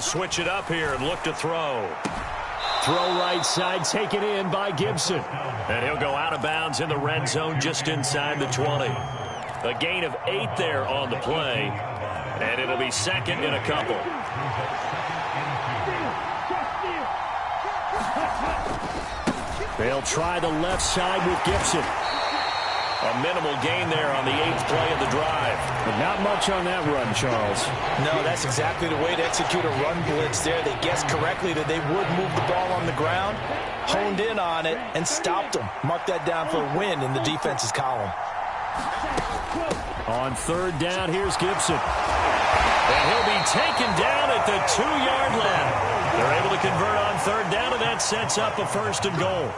switch it up here and look to throw. Throw right side, taken in by Gibson. And he'll go out of bounds in the red zone just inside the 20. A gain of 8 there on the play. And it'll be second in a couple. They'll try the left side with Gibson. A minimal gain there on the 8th play of the drive. But not much on that run, Charles. No, that's exactly the way to execute a run blitz there. They guessed correctly that they would move the ball on the ground, honed in on it, and stopped them. Mark that down for a win in the defense's column. On 3rd down, here's Gibson. And he'll be taken down at the 2-yard line. They're able to convert on 3rd down, and that sets up a 1st and goal.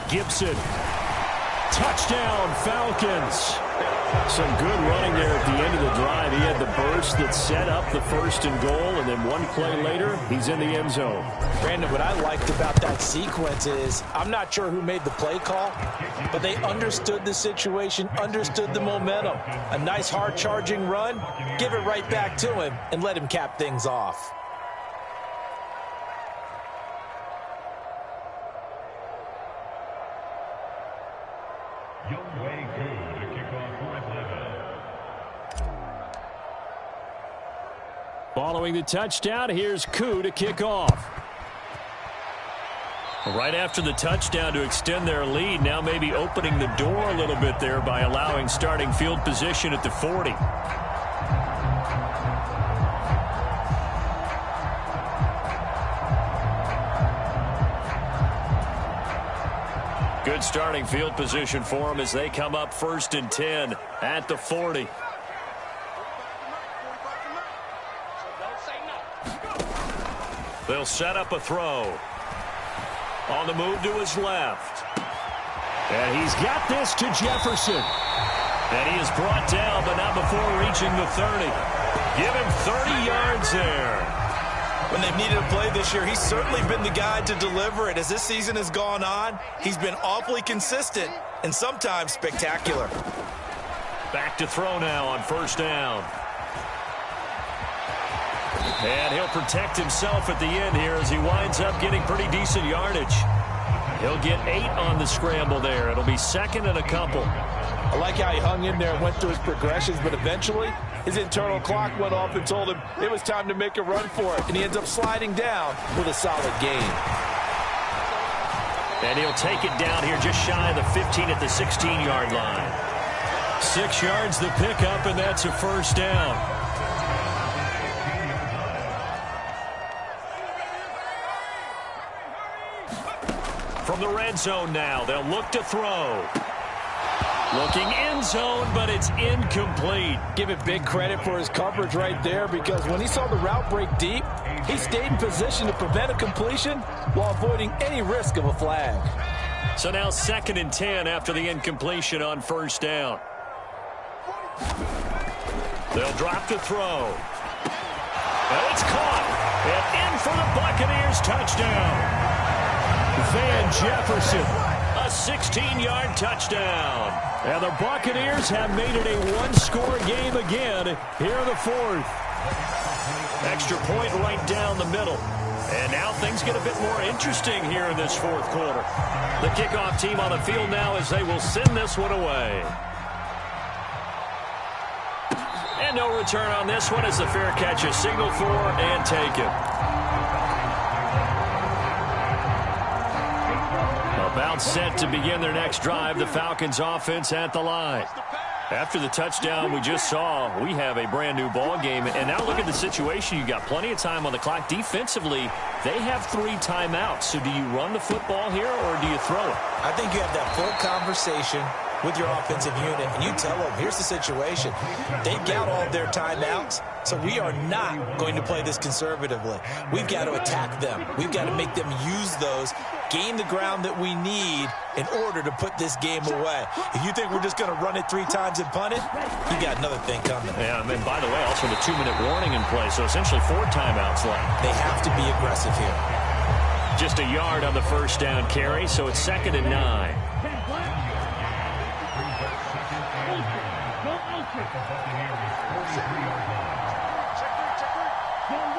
Gibson. Touchdown, Falcons. Some good running there at the end of the drive. He had the burst that set up the 1st and goal, and then one play later, he's in the end zone. Brandon, what I liked about that sequence is I'm not sure who made the play call, but they understood the situation, understood the momentum. A nice hard-charging run, give it right back to him, and let him cap things off. Following the touchdown, here's Koo to kick off. Right after the touchdown to extend their lead, now maybe opening the door a little bit there by allowing starting field position at the 40. Good starting field position for them as they come up 1st and 10 at the 40. They'll set up a throw. On the move to his left. And he's got this to Jefferson. And he is brought down, but not before reaching the 30. Give him 30 yards there. When they've needed a play this year, he's certainly been the guy to deliver it. As this season has gone on, he's been awfully consistent and sometimes spectacular. Back to throw now on 1st down. And he'll protect himself at the end here as he winds up getting pretty decent yardage. He'll get 8 on the scramble there. It'll be 2nd and a couple. I like how he hung in there and went through his progressions, but eventually his internal clock went off and told him it was time to make a run for it, and he ends up sliding down with a solid gain. And he'll take it down here just shy of the 15 at the 16-yard line. 6 yards the pickup, and that's a 1st down. From the red zone now, they'll look to throw. Looking end zone, but it's incomplete. Give it big credit for his coverage right there, because when he saw the route break deep, he stayed in position to prevent a completion while avoiding any risk of a flag. So now 2nd and 10 after the incompletion on 1st down. They'll drop to throw. And it's caught. And in for the Buccaneers touchdown. Van Jefferson. A 16-yard touchdown. And the Buccaneers have made it a one-score game again here in the 4th. Extra point right down the middle. And now things get a bit more interesting here in this 4th quarter. The kickoff team on the field now as they will send this one away. And no return on this one as the fair catch is signaled for and taken. About set to begin their next drive, the Falcons offense at the line. After the touchdown we just saw, we have a brand new ball game. And now look at the situation. You got plenty of time on the clock. Defensively, they have 3 timeouts. So do you run the football here or do you throw it? I think you have that full conversation with your offensive unit, and you tell them, here's the situation. They've got all of their timeouts, so we are not going to play this conservatively. We've got to attack them. We've got to make them use those, gain the ground that we need in order to put this game away. If you think we're just going to run it 3 times and punt it, you got another thing coming. Yeah, and by the way, also the 2-minute warning in play, so essentially 4 timeouts left. They have to be aggressive here. Just a yard on the 1st down carry, so it's 2nd and 9.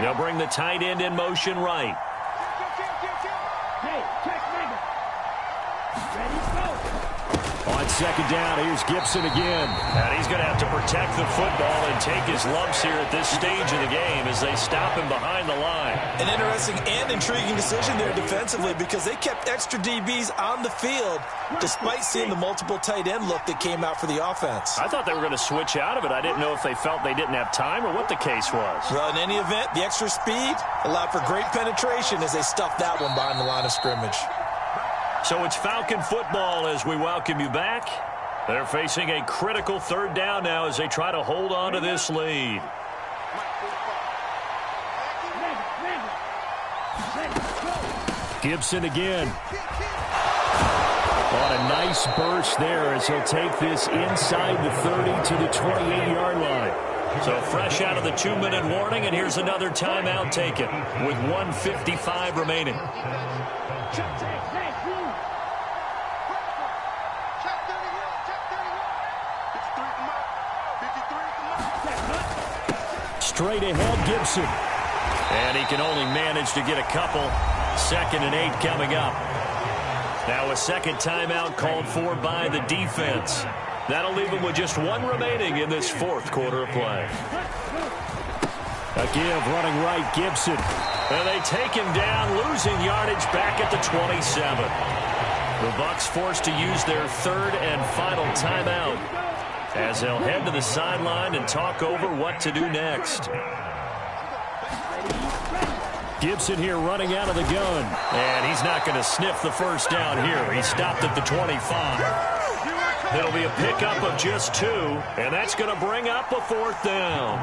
They'll bring the tight end in motion right. On second down, here's Gibson again. And he's going to have to protect the football and take his lumps here at this stage of the game as they stop him behind the line. An interesting and intriguing decision there defensively because they kept extra DBs on the field despite seeing the multiple tight end look that came out for the offense. I thought they were going to switch out of it. I didn't know if they felt they didn't have time or what the case was. Well, in any event, the extra speed allowed for great penetration as they stuffed that one behind the line of scrimmage. So it's Falcon football as we welcome you back. They're facing a critical third down now as they try to hold on to this lead. Gibson again. On a nice burst there as he'll take this inside the 30 to the 28-yard line. So fresh out of the 2-minute warning, and here's another timeout taken with 1:55 remaining. Straight ahead, Gibson. And he can only manage to get a couple. 2nd and 8 coming up. Now a second timeout called for by the defense. That'll leave him with just one remaining in this fourth quarter of play. A give running right, Gibson. And they take him down, losing yardage back at the 27. The Bucs forced to use their third and final timeout as they'll head to the sideline and talk over what to do next. Gibson here running out of the gun. And he's not going to sniff the first down here. He stopped at the 25. It'll be a pickup of just 2, and that's going to bring up a 4th down.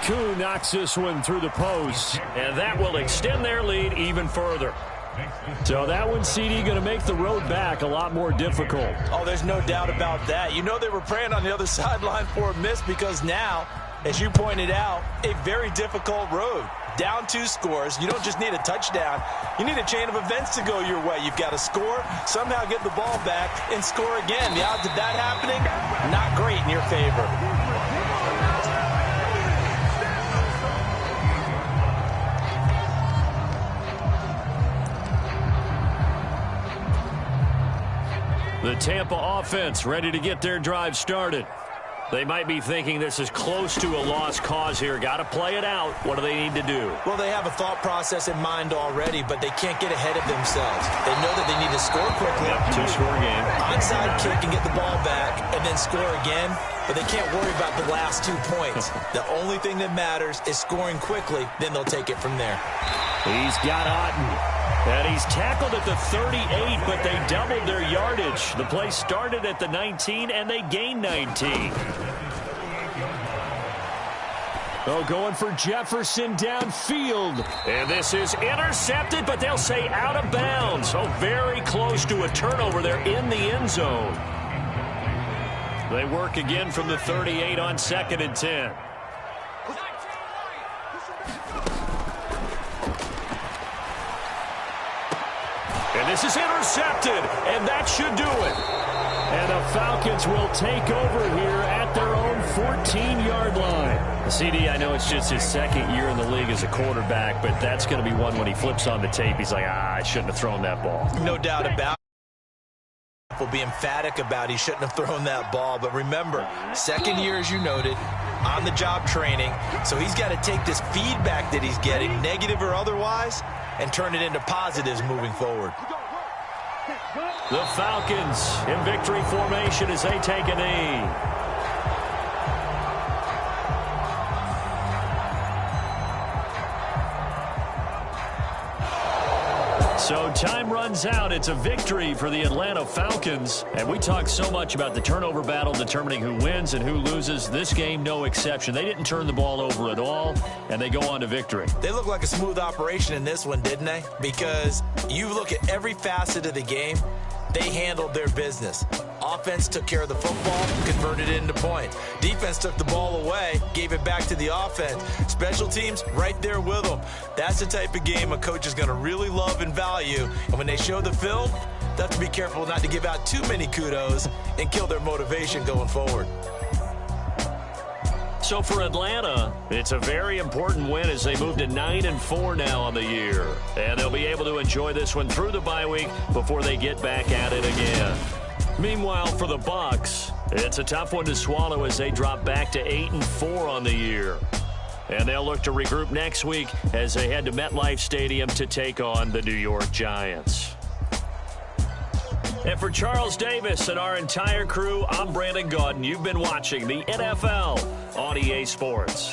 Koo knocks this one through the post. And that will extend their lead even further. So that one, CD, going to make the road back a lot more difficult. Oh, there's no doubt about that. You know they were praying on the other sideline for a miss because now, as you pointed out, a very difficult road. Down 2 scores. You don't just need a touchdown. You need a chain of events to go your way. You've got to score, somehow get the ball back, and score again. The odds of that happening, not great in your favor. The Tampa offense ready to get their drive started. They might be thinking this is close to a lost cause here. Got to play it out. What do they need to do? Well, they have a thought process in mind already, but they can't get ahead of themselves. They know that they need to score quickly. Yep, 2-score game. Onside kick and get the ball back and then score again, but they can't worry about the last 2 points. The only thing that matters is scoring quickly, then they'll take it from there. He's got Otten. And he's tackled at the 38, but they doubled their yardage. The play started at the 19, and they gained 19. Oh, going for Jefferson downfield. And this is intercepted, but they'll say out of bounds. So very close to a turnover there in the end zone. They work again from the 38 on 2nd and 10. And this is intercepted, and that should do it. And the Falcons will take over here at their own 14-yard line. CD, I know it's just his 2nd year in the league as a quarterback, but that's going to be one when he flips on the tape. He's like, I shouldn't have thrown that ball. No doubt about it. Will be emphatic about he shouldn't have thrown that ball. But remember, 2nd year, as you noted, on-the-job training. So he's got to take this feedback that he's getting, negative or otherwise, and turn it into positives moving forward. The Falcons in victory formation as they take a knee. So time runs out. It's a victory for the Atlanta Falcons. And we talk so much about the turnover battle determining who wins and who loses. This game, no exception. They didn't turn the ball over at all, and they go on to victory. They look like a smooth operation in this one, didn't they? Because you look at every facet of the game, they handled their business. Offense took care of the football, converted it into point. Defense took the ball away, gave it back to the offense. Special teams, right there with them. That's the type of game a coach is going to really love and value. And when they show the film, they have to be careful not to give out too many kudos and kill their motivation going forward. So for Atlanta, it's a very important win as they move to 9-4 now on the year. And they'll be able to enjoy this one through the bye week before they get back at it again. Meanwhile, for the Bucs, it's a tough one to swallow as they drop back to 8-4 on the year. And they'll look to regroup next week as they head to MetLife Stadium to take on the New York Giants. And for Charles Davis and our entire crew, I'm Brandon Gaudin. You've been watching the NFL on EA Sports.